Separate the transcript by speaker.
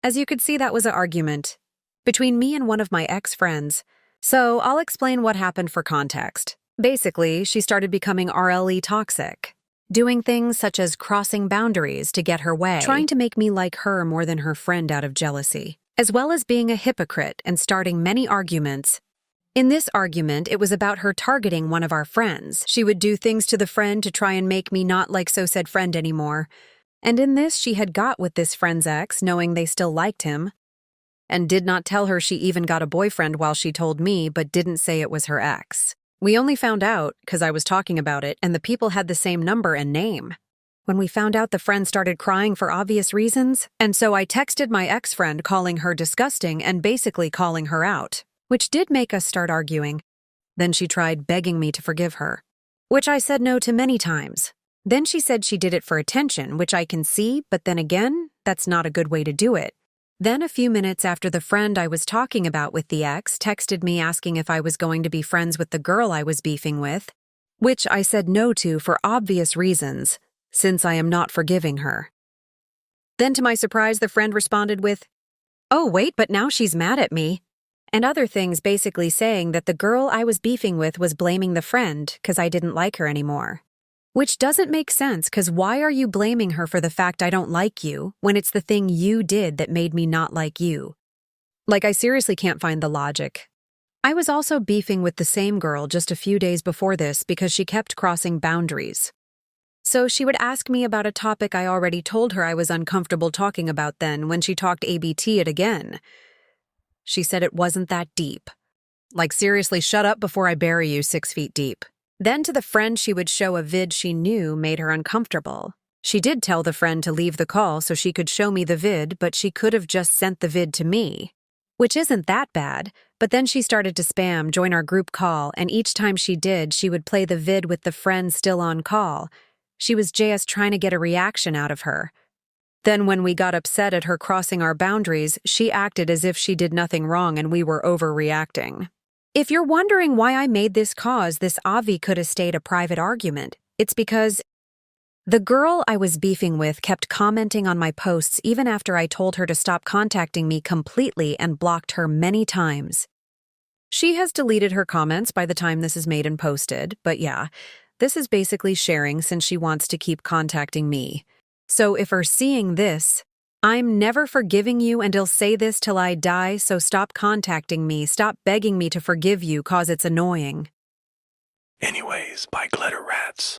Speaker 1: As you could see, that was an argument between me and one of my ex-friends. So I'll explain what happened for context. Basically, she started becoming RLE toxic, doing things such as crossing boundaries to get her way, trying to make me like her more than her friend out of jealousy, as well as being a hypocrite and starting many arguments. In this argument, it was about her targeting one of our friends. She would do things to the friend to try and make me not like so-said friend anymore. And in this, she had got with this friend's ex, knowing they still liked him, and did not tell her she even got a boyfriend while she told me, but didn't say it was her ex. We only found out because I was talking about it, and the people had the same number and name. When we found out, the friend started crying for obvious reasons, and so I texted my ex-friend calling her disgusting and basically calling her out, which did make us start arguing. Then she tried begging me to forgive her, which I said no to many times. Then she said she did it for attention, which I can see, but then again, that's not a good way to do it. Then a few minutes after the friend I was talking about with the ex texted me asking if I was going to be friends with the girl I was beefing with, which I said no to for obvious reasons, since I am not forgiving her. Then to my surprise, the friend responded with, "Oh wait, but now she's mad at me," and other things basically saying that the girl I was beefing with was blaming the friend because I didn't like her anymore. Which doesn't make sense, because why are you blaming her for the fact I don't like you when it's the thing you did that made me not like you? Like, I seriously can't find the logic. I was also beefing with the same girl just a few days before this because she kept crossing boundaries. So she would ask me about a topic I already told her I was uncomfortable talking about then when she talked ABT it again. She said it wasn't that deep. Like, seriously, shut up before I bury you 6 feet deep. Then to the friend she would show a vid she knew made her uncomfortable. She did tell the friend to leave the call so she could show me the vid, but she could have just sent the vid to me. Which isn't that bad, but then she started to spam join our group call, and each time she did, she would play the vid with the friend still on call. She was just trying to get a reaction out of her. Then when we got upset at her crossing our boundaries, she acted as if she did nothing wrong and we were overreacting. If you're wondering why I made this cause, this Avi could have stayed a private argument. It's because the girl I was beefing with kept commenting on my posts even after I told her to stop contacting me completely and blocked her many times. She has deleted her comments by the time this is made and posted, but yeah, this is basically sharing since she wants to keep contacting me. So if you're seeing this, I'm never forgiving you and I'll say this till I die, so stop contacting me, stop begging me to forgive you cause it's annoying.
Speaker 2: Anyways, bye glitter rats.